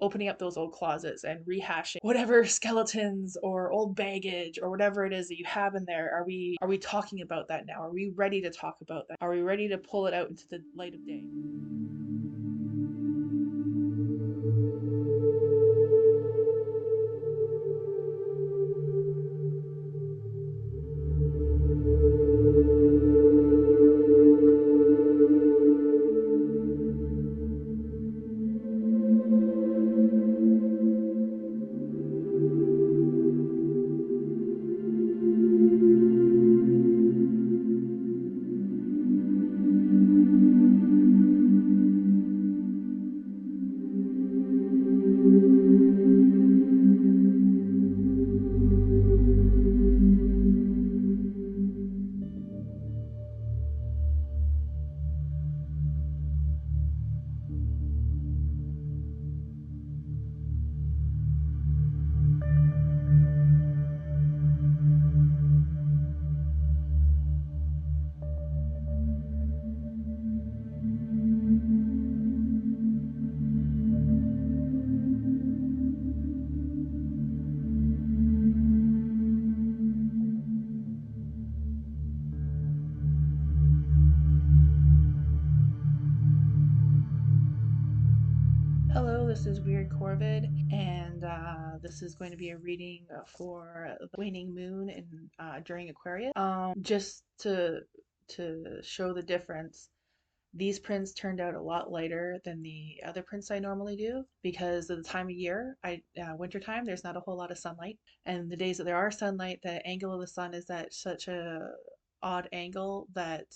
opening up those old closets and rehashing whatever skeletons or old baggage or whatever it is that you have in there. Are we talking about that now? Are we ready to talk about that? Are we ready to pull it out into the light of day? Hello, this is Weird Corvid, and this is going to be a reading for the waning moon in during Aquarius. Just to show the difference, these prints turned out a lot lighter than the other prints I normally do because of the time of year. Winter time, there's not a whole lot of sunlight, and the days that there are sunlight, the angle of the sun is at such a odd angle that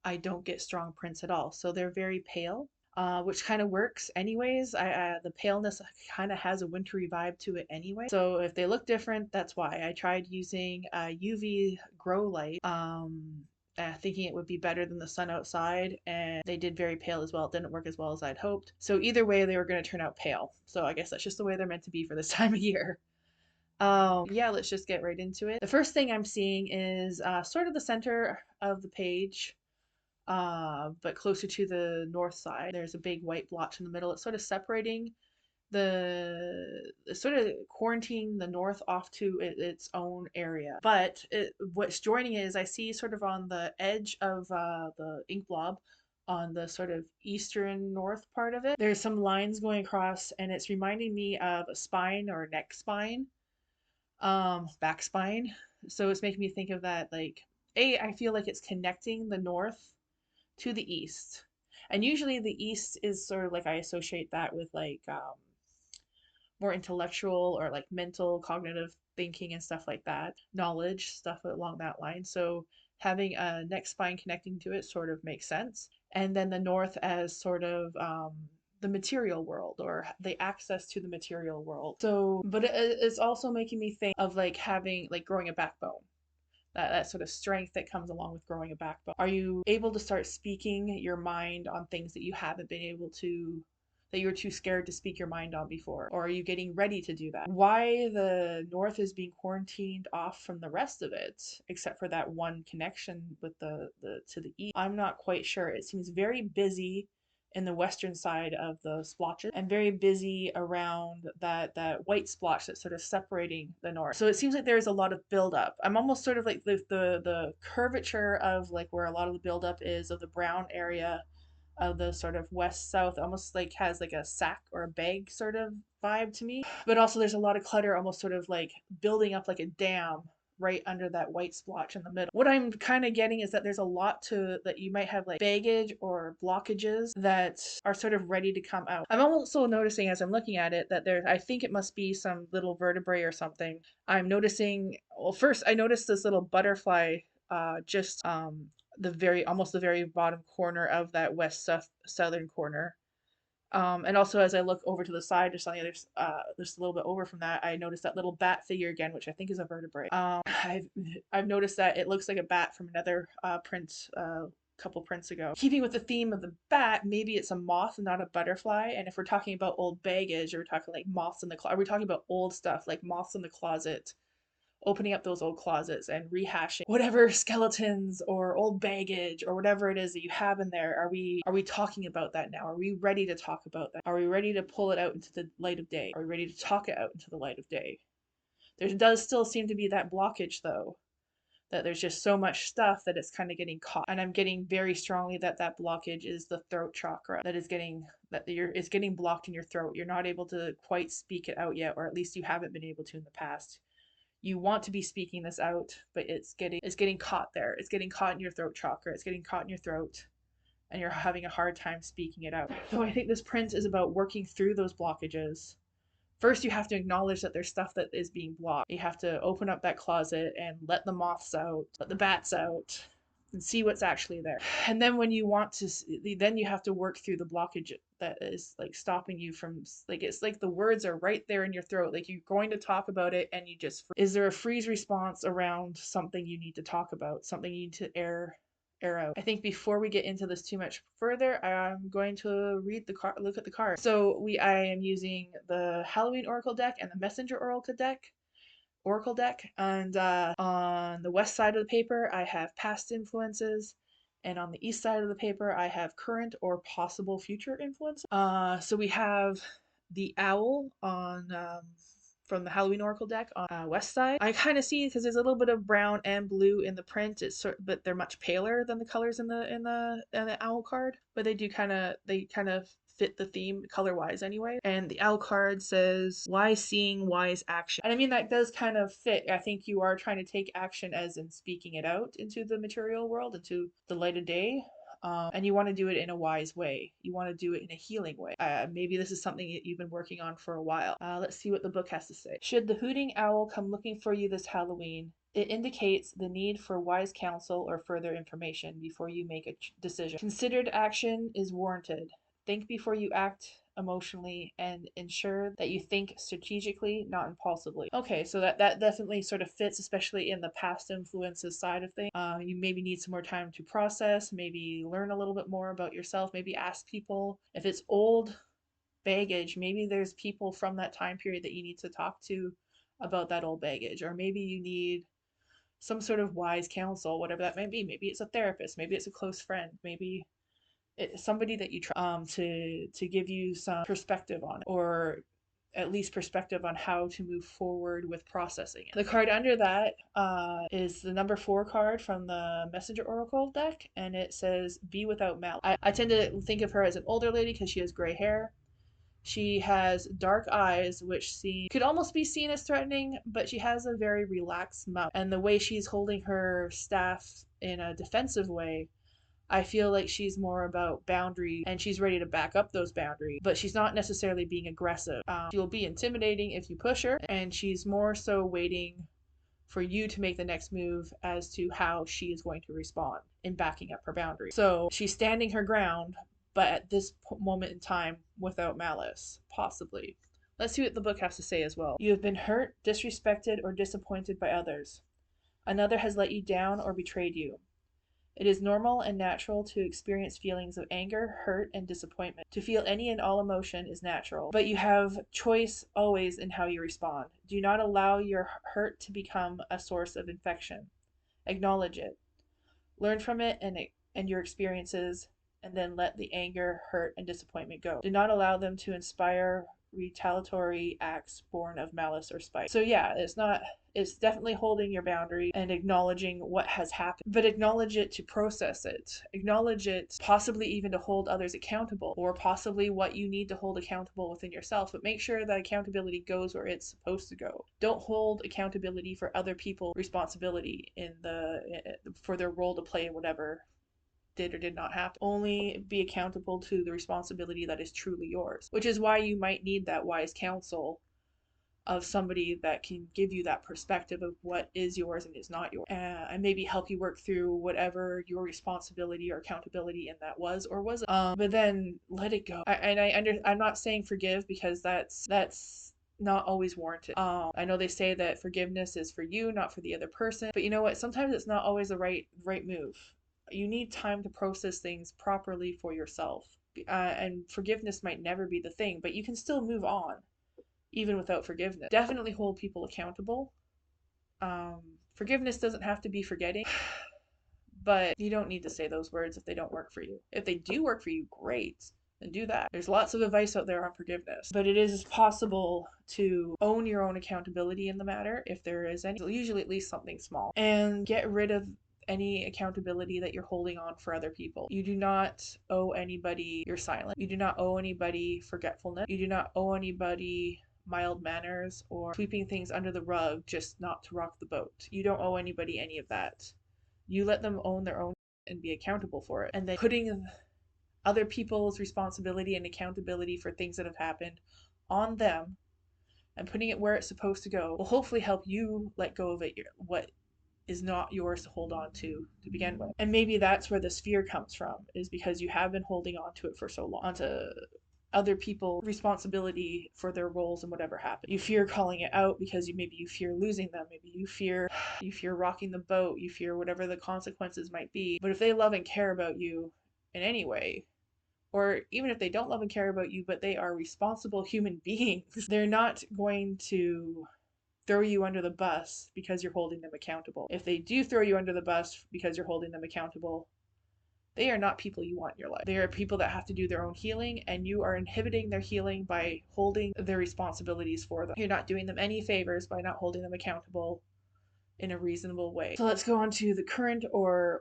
I don't get strong prints at all. So they're very pale, which kind of works anyways. The paleness kind of has a wintry vibe to it anyway. So if they look different, that's why. I tried using UV grow light, thinking it would be better than the sun outside, and they did very pale as well. It didn't work as well as I'd hoped. So either way, they were going to turn out pale. So I guess that's just the way they're meant to be for this time of year. Yeah, let's just get right into it. The first thing I'm seeing is sort of the center of the page, but closer to the north side. There's a big white blotch in the middle. It's sort of separating sort of quarantining the north off to its own area. But what's joining it is I see sort of on the edge of the ink blob on the sort of eastern north part of it, there's some lines going across, and it's reminding me of a spine or a neck spine, back spine. So it's making me think of that, like, I feel like it's connecting the north to the east. And usually the east is sort of like I associate that with like more intellectual or like mental cognitive thinking and stuff like that, knowledge stuff along that line. So having a neck spine connecting to it sort of makes sense. And then the north as sort of the material world or the access to the material world. So, but it's also making me think of like having like growing a backbone, that sort of strength that comes along with growing a backbone. Are you able to start speaking your mind on things that you haven't been able to, that you were too scared to speak your mind on before? Or are you getting ready to do that? Why the north is being quarantined off from the rest of it, except for that one connection with the to the east, I'm not quite sure. It seems very busy in the western side of the splotches and very busy around that white splotch that's sort of separating the north. So it seems like there's a lot of buildup. I'm almost sort of like the curvature of like where a lot of the buildup is of the brown area of the sort of west south, almost like has like a sack or a bag sort of vibe to me. But also there's a lot of clutter, almost sort of like building up like a dam right under that white splotch in the middle. What I'm kind of getting is that there's a lot to that you might have like baggage or blockages that are sort of ready to come out. I'm also noticing as I'm looking at it that I think it must be some little vertebrae or something. I'm noticing, well, first I noticed this little butterfly just the very almost the very bottom corner of that southern corner. And also as I look over to the side, just on the other, just a little bit over from that, I noticed that little bat figure again, which I think is a vertebrae. I've noticed that it looks like a bat from another print, couple prints ago. Keeping with the theme of the bat, maybe it's a moth and not a butterfly. And if we're talking about old baggage, or we're talking like moths in the closet, are we talking about old stuff like moths in the closet, opening up those old closets and rehashing whatever skeletons or old baggage or whatever it is that you have in there. Are we talking about that now? Are we ready to talk about that? Are we ready to pull it out into the light of day? Are we ready to talk it out into the light of day? There does still seem to be that blockage though, that there's just so much stuff that it's kind of getting caught. And I'm getting very strongly that that blockage is the throat chakra, that is getting it's getting blocked in your throat. You're not able to quite speak it out yet, or at least you haven't been able to in the past. You want to be speaking this out, but it's getting caught there. It's getting caught in your throat chakra. It's getting caught in your throat, and you're having a hard time speaking it out. So I think this print is about working through those blockages. First, you have to acknowledge that there's stuff that is being blocked. You have to open up that closet and let the moths out, let the bats out, and see what's actually there. And then when you want to, then you have to work through the blockage that is like stopping you from, like, it's like the words are right there in your throat. Like you're going to talk about it and you just, is there a freeze response around something you need to talk about, something you need to air out? I think before we get into this too much further, I'm going to read the card, look at the card. So I am using the Halloween Oracle deck and the Messenger Oracle deck, and on the west side of the paper I have past influences, and on the east side of the paper I have current or possible future influences. So we have the owl on from the Halloween Oracle deck on west side. I kind of see, because there's a little bit of brown and blue in the print. But they're much paler than the colors in the owl card. But they kind of fit the theme color wise anyway. And the owl card says wise seeing, wise action. And I mean, that does kind of fit. I think you are trying to take action as in speaking it out into the material world, into the light of day. And you want to do it in a wise way. You want to do it in a healing way. Maybe this is something that you've been working on for a while. Let's see what the book has to say. Should the hooting owl come looking for you this Halloween, it indicates the need for wise counsel or further information before you make a decision. Considered action is warranted. Think before you act emotionally, and ensure that you think strategically, not impulsively. Okay, so that definitely sort of fits, especially in the past influences side of things. You maybe need some more time to process, maybe learn a little bit more about yourself, maybe ask people. If it's old baggage, maybe there's people from that time period that you need to talk to about that old baggage, or maybe you need some sort of wise counsel, whatever that may be. Maybe it's a therapist, maybe it's a close friend, maybe it's somebody that you trust, to give you some perspective on it, or at least perspective on how to move forward with processing it. The card under that is the number 4 card from the Messenger Oracle deck, and it says, be without malice. I tend to think of her as an older lady because she has gray hair. She has dark eyes, which could almost be seen as threatening, but she has a very relaxed mouth. And the way she's holding her staff in a defensive way, I feel like she's more about boundary, and she's ready to back up those boundaries, but she's not necessarily being aggressive. She'll be intimidating if you push her, and she's more so waiting for you to make the next move as to how she is going to respond in backing up her boundary. So she's standing her ground, but at this moment in time without malice, possibly. Let's see what the book has to say as well. You have been hurt, disrespected, or disappointed by others. Another has let you down or betrayed you. It is normal and natural to experience feelings of anger, hurt, and disappointment. To feel any and all emotion is natural, but you have choice always in how you respond. Do not allow your hurt to become a source of infection. Acknowledge it. Learn from it and your experiences, and then let the anger, hurt, and disappointment go. Do not allow them to inspire retaliatory acts born of malice or spite. So yeah, it's definitely holding your boundary and acknowledging what has happened, but acknowledge it to process it. Acknowledge it possibly even to hold others accountable, or possibly what you need to hold accountable within yourself, but make sure that accountability goes where it's supposed to go. Don't hold accountability for other people's responsibility for their role to play in whatever did or did not happen. Only be accountable to the responsibility that is truly yours, which is why you might need that wise counsel of somebody that can give you that perspective of what is yours and is not yours, and maybe help you work through whatever your responsibility or accountability in that was or wasn't. But then let it go. I'm not saying forgive, because that's not always warranted. I know they say that forgiveness is for you, not for the other person, but you know what? Sometimes it's not always the right move. You need time to process things properly for yourself. And forgiveness might never be the thing, but you can still move on even without forgiveness. Definitely hold people accountable. Forgiveness doesn't have to be forgetting, but you don't need to say those words if they don't work for you. If they do work for you, great. Then do that. There's lots of advice out there on forgiveness, but it is possible to own your own accountability in the matter if there is any, usually at least something small, and get rid of any accountability that you're holding on for other people. You do not owe anybody your silence. You do not owe anybody forgetfulness. You do not owe anybody mild manners or sweeping things under the rug just not to rock the boat. You don't owe anybody any of that. You let them own their own and be accountable for it. And then putting other people's responsibility and accountability for things that have happened on them and putting it where it's supposed to go will hopefully help you let go of it, what is not yours to hold on to begin with. And maybe that's where this fear comes from, is because you have been holding on to it for so long, onto other people's responsibility for their roles and whatever happened. You fear calling it out because maybe you fear losing them, maybe you fear rocking the boat, you fear whatever the consequences might be. But if they love and care about you in any way, or even if they don't love and care about you, but they are responsible human beings, they're not going to throw you under the bus because you're holding them accountable. If they do throw you under the bus because you're holding them accountable, they are not people you want in your life. They are people that have to do their own healing, and you are inhibiting their healing by holding their responsibilities for them. You're not doing them any favors by not holding them accountable in a reasonable way. So let's go on to the current or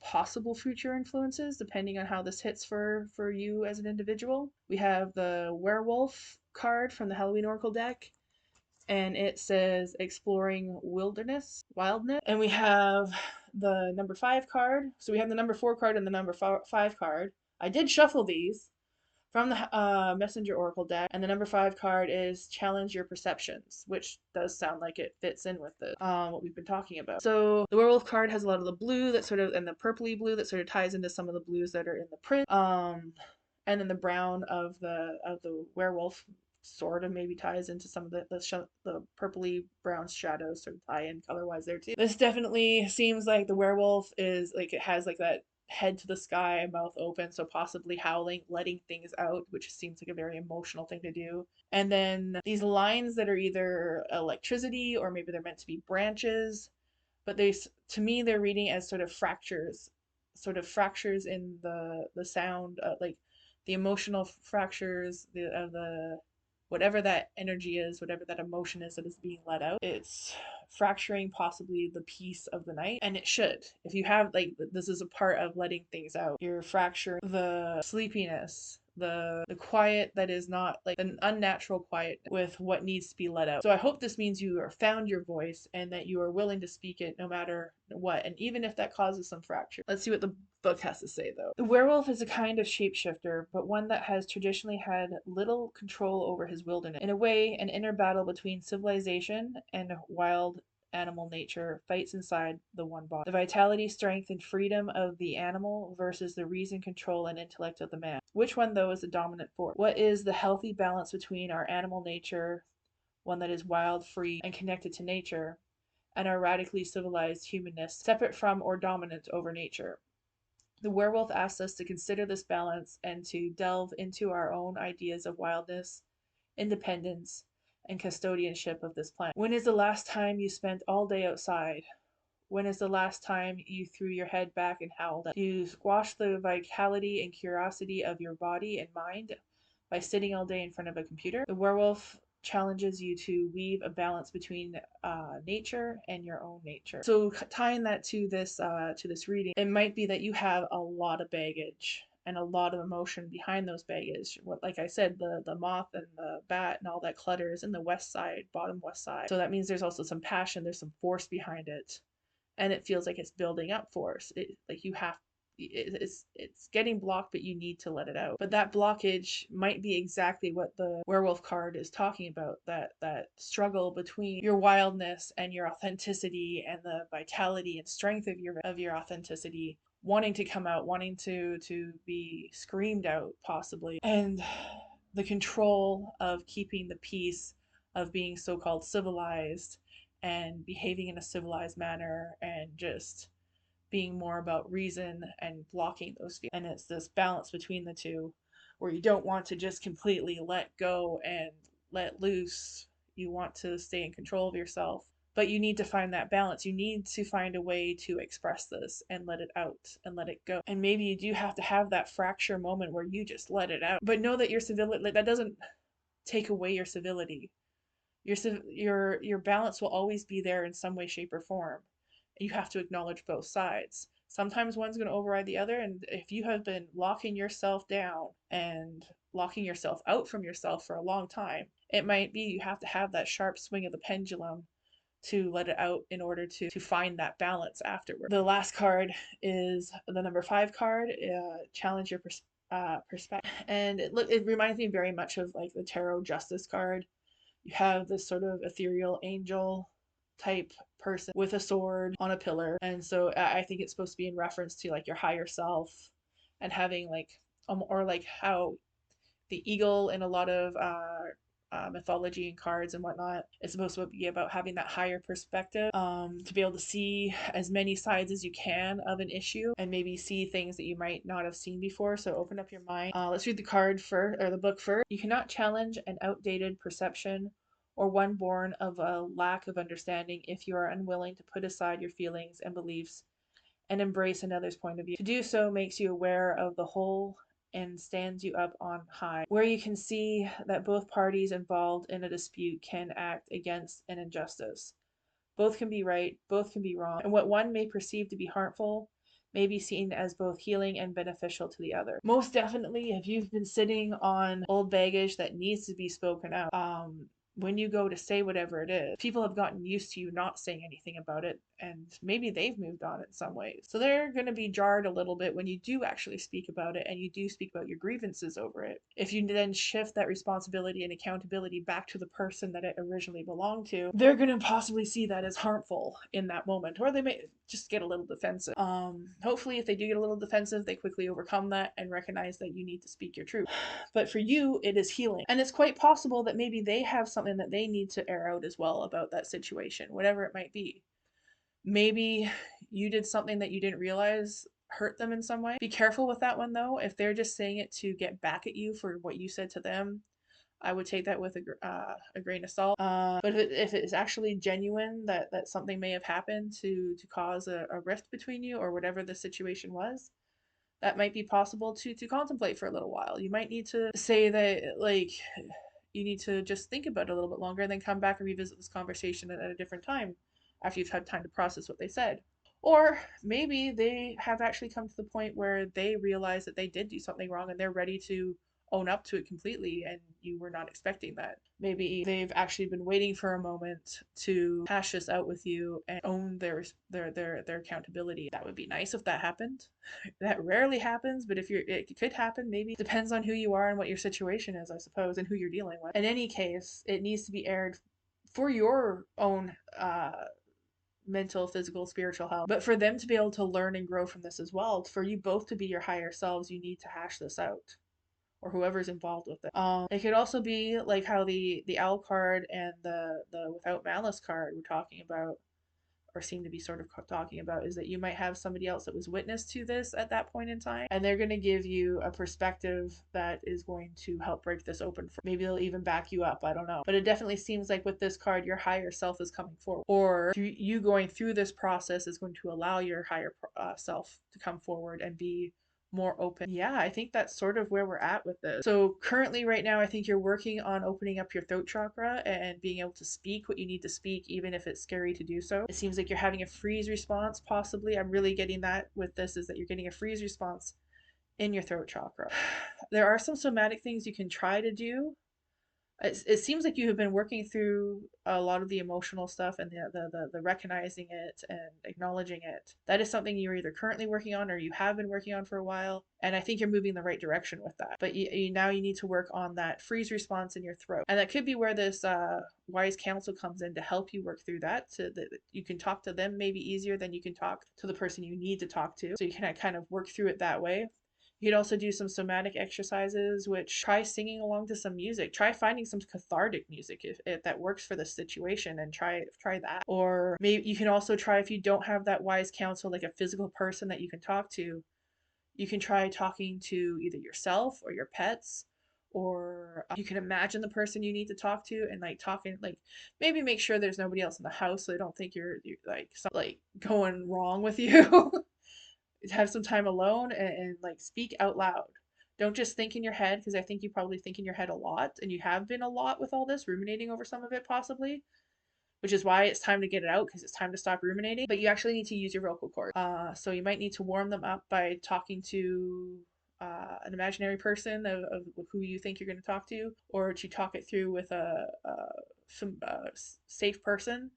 possible future influences, depending on how this hits for you as an individual. We have the werewolf card from the Halloween Oracle deck, and it says exploring wildness. And we have the number 5 card. So we have the number 4 card and the number 5 card. I did shuffle these from the Messenger Oracle deck, and the number 5 card is challenge your perceptions, which does sound like it fits in with the what we've been talking about. So the werewolf card has a lot of the blue that sort of, and the purpley blue that sort of ties into some of the blues that are in the print. And then the brown of the werewolf sort of maybe ties into some of the purpley brown shadows, sort of tie in color wise there too. This definitely seems like the werewolf is like, it has like that head to the sky, mouth open, so possibly howling, letting things out, which seems like a very emotional thing to do. And then these lines that are either electricity or maybe they're meant to be branches, but to me they're reading as sort of fractures in the sound, like the emotional fractures, the whatever that energy is, whatever that emotion is that is being let out. It's fracturing possibly the peace of the night, and it should. If you have, like, this is a part of letting things out. You're fracturing the sleepiness, the quiet that is not like an unnatural quiet with what needs to be let out. So I hope this means you have found your voice and that you are willing to speak it no matter what, and even if that causes some fracture. Let's see what the book has to say, though. The werewolf is a kind of shapeshifter, but one that has traditionally had little control over his wilderness. In a way, an inner battle between civilization and wild animal nature fights inside the one body. The vitality, strength, and freedom of the animal versus the reason, control, and intellect of the man. Which one, though, is the dominant force? What is the healthy balance between our animal nature, one that is wild, free, and connected to nature, and our radically civilized humanness, separate from or dominant over nature? The werewolf asks us to consider this balance and to delve into our own ideas of wildness, independence, and custodianship of this planet. When is the last time you spent all day outside? When is the last time you threw your head back and howled? You squash the vitality and curiosity of your body and mind by sitting all day in front of a computer. The werewolf challenges you to weave a balance between nature and your own nature. So tying that to this reading, it might be that you have a lot of baggage and a lot of emotion behind those baggage. Like I said, the moth and the bat and all that clutter is in the bottom west side. So that means there's also some passion, there's some force behind it, and it feels like it's building up force. It's getting blocked, but you need to let it out. But that blockage might be exactly what the werewolf card is talking about, that struggle between your wildness and your authenticity and the vitality and strength of your authenticity wanting to come out, wanting to be screamed out possibly, and the control of keeping the peace of being so-called civilized and behaving in a civilized manner and just being more about reason and blocking those feelings. And it's this balance between the two where you don't want to just completely let go and let loose. You want to stay in control of yourself, But you need to find that balance. You need to find a way to express this and let it out and let it go. And maybe you do have to have that fracture moment where you just let it out. But know that your civility, like, that doesn't take away your civility. Your balance will always be there in some way, shape, or form. You have to acknowledge both sides. Sometimes one's going to override the other, and if you have been locking yourself down and locking yourself out from yourself for a long time, it might be you have to have that sharp swing of the pendulum to let it out in order to find that balance afterward. The last card is the number 5 card, challenge your perspective. And it reminds me very much of like the tarot justice card. You have this sort of ethereal angel type person with a sword on a pillar. And so I think it's supposed to be in reference to like your higher self and having like, or like how the eagle in a lot of mythology and cards and whatnot. It's supposed to be about having that higher perspective, to be able to see as many sides as you can of an issue and maybe see things that you might not have seen before. So open up your mind. Let's read the card first, or the book first. You cannot challenge an outdated perception or one born of a lack of understanding if you are unwilling to put aside your feelings and beliefs and embrace another's point of view. To do so makes you aware of the whole and stands you up on high, where you can see that both parties involved in a dispute can act against an injustice. Both can be right, both can be wrong, and what one may perceive to be harmful may be seen as both healing and beneficial to the other. Most definitely, if you've been sitting on old baggage that needs to be spoken out, when you go to say whatever it is, people have gotten used to you not saying anything about it, and maybe they've moved on in some ways. So they're going to be jarred a little bit when you do actually speak about it and you do speak about your grievances over it. If you then shift that responsibility and accountability back to the person that it originally belonged to, they're going to possibly see that as harmful in that moment, or they may just get a little defensive. Hopefully, if they do get a little defensive, they quickly overcome that and recognize that you need to speak your truth. But for you, it is healing. And it's quite possible that maybe they have something that they need to air out as well about that situation, whatever it might be. Maybe you did something that you didn't realize hurt them in some way. Be careful with that one though. If they're just saying it to get back at you for what you said to them, I would take that with a grain of salt. But if it's actually genuine that something may have happened to cause a rift between you or whatever the situation was, that might be possible to contemplate for a little while. You might need to say that, like, you need to just think about it a little bit longer and then come back and revisit this conversation at a different time after you've had time to process what they said. Or maybe they have actually come to the point where they realize that they did do something wrong and they're ready to own up to it completely and you were not expecting that. Maybe they've actually been waiting for a moment to hash this out with you and own their accountability. That would be nice if that happened. That rarely happens, but if it could happen. Maybe depends on who you are and what your situation is, I suppose, and who you're dealing with. In any case, it needs to be aired for your own mental, physical, spiritual health. But for them to be able to learn and grow from this as well, for you both to be your higher selves, you need to hash this out. Or whoever's involved with it. It could also be like how the owl card and the without malice card we're talking about, or seem to be sort of talking about, is that you might have somebody else that was witness to this at that point in time, and they're going to give you a perspective that is going to help break this open. Maybe they'll even back you up. I don't know, but it definitely seems like with this card, your higher self is coming forward, or you going through this process is going to allow your higher self to come forward and be more open. Yeah, I think that's sort of where we're at with this. So currently right now, I think you're working on opening up your throat chakra and being able to speak what you need to speak, even if it's scary to do so. It seems like you're having a freeze response, possibly. I'm really getting that with this, is that you're getting a freeze response in your throat chakra. There are some somatic things you can try to do. It seems like you have been working through a lot of the emotional stuff and the recognizing it and acknowledging it. That is something you're either currently working on or you have been working on for a while. And I think you're moving in the right direction with that. But now you need to work on that freeze response in your throat. And that could be where this wise counsel comes in to help you work through that, so that you can talk to them maybe easier than you can talk to the person you need to talk to. So you can kind of work through it that way. You could also do some somatic exercises, which try singing along to some music. Try finding some cathartic music if that works for the situation, and try that. Or maybe you can also try, if you don't have that wise counsel, like a physical person that you can talk to, you can try talking to either yourself or your pets, or you can imagine the person you need to talk to and like talking, like maybe make sure there's nobody else in the house so they don't think you're like like going wrong with you. Have some time alone and like speak out loud. Don't just think in your head, because I think you probably think in your head a lot, and you have been a lot with all this, ruminating over some of it possibly, which is why it's time to get it out, because it's time to stop ruminating. But you actually need to use your vocal cords. So you might need to warm them up by talking to an imaginary person of who you think you're going to talk to, or to talk it through with a safe person,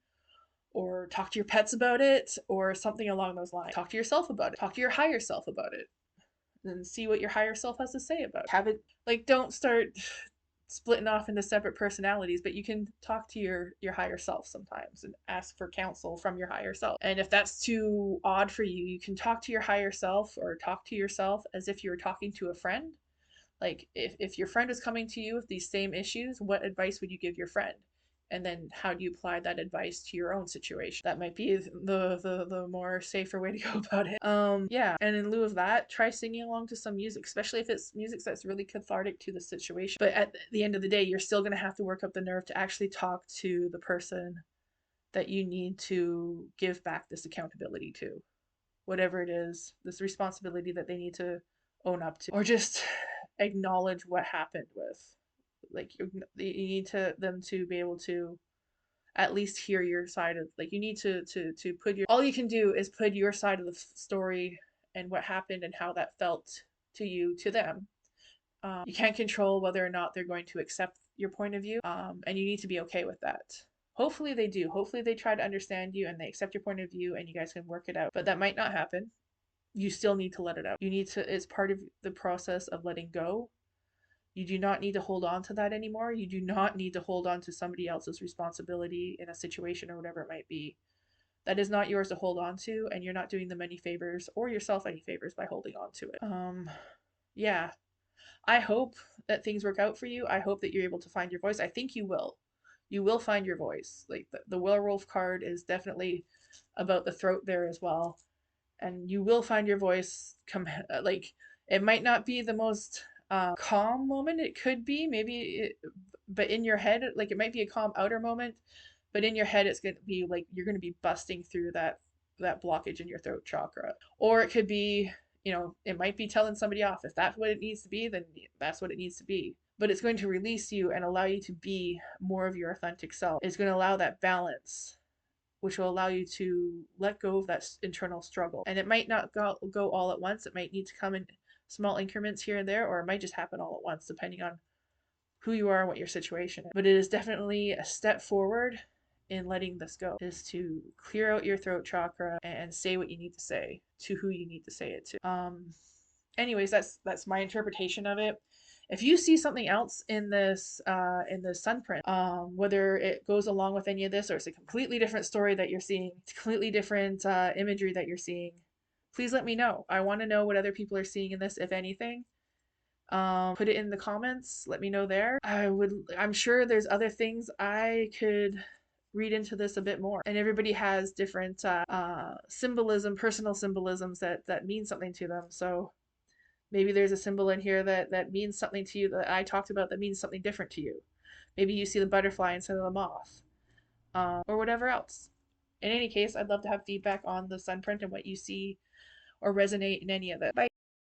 or talk to your pets about it, or something along those lines. Talk to yourself about it. Talk to your higher self about it, and see what your higher self has to say about it. Have it, like, don't start splitting off into separate personalities, but you can talk to your higher self sometimes and ask for counsel from your higher self. And if that's too odd for you, you can talk to your higher self or talk to yourself as if you were talking to a friend. Like, if your friend was coming to you with these same issues, what advice would you give your friend? And then how do you apply that advice to your own situation? That might be the more safer way to go about it. Yeah. And in lieu of that, try singing along to some music, especially if it's music that's really cathartic to the situation. But at the end of the day, you're still gonna have to work up the nerve to actually talk to the person that you need to give back this accountability to. Whatever it is, this responsibility that they need to own up to. Or just acknowledge what happened with. Like, you need to them to be able to at least hear your side of, like, you need to put your, all you can do is put your side of the story and what happened and how that felt to you to them. You can't control whether or not they're going to accept your point of view, and you need to be okay with that. Hopefully they do. Hopefully they try to understand you and they accept your point of view and you guys can work it out. But that might not happen. You still need to let it out. You need to, it's part of the process of letting go. You do not need to hold on to that anymore. You do not need to hold on to somebody else's responsibility in a situation or whatever it might be. That is not yours to hold on to, and you're not doing them any favors or yourself any favors by holding on to it. Yeah. I hope that things work out for you. I hope that you're able to find your voice. I think you will. You will find your voice. Like, the werewolf card is definitely about the throat there as well. And you will find your voice come, like, it might not be the most calm moment. It could be, but in your head, like, it might be a calm outer moment, but in your head it's going to be like you're going to be busting through that blockage in your throat chakra. Or it could be, it might be telling somebody off. If that's what it needs to be, then that's what it needs to be. But it's going to release you and allow you to be more of your authentic self. It's going to allow that balance, which will allow you to let go of that internal struggle. And it might not go all at once. It might need to come in small increments here and there, or it might just happen all at once, depending on who you are and what your situation is. But it is definitely a step forward in letting this go, is to clear out your throat chakra and say what you need to say to who you need to say it to. Anyways, that's my interpretation of it. If you see something else in this sun print, whether it goes along with any of this or it's a completely different story that you're seeing, it's completely different imagery that you're seeing, please let me know. I want to know what other people are seeing in this, if anything. Put it in the comments. Let me know there. I'm sure there's other things I could read into this a bit more. And everybody has different symbolism, personal symbolisms that mean something to them. So maybe there's a symbol in here that means something to you that I talked about that means something different to you. Maybe you see the butterfly instead of the moth, or whatever else. In any case, I'd love to have feedback on the sun print and what you see or resonate in any of it. Bye.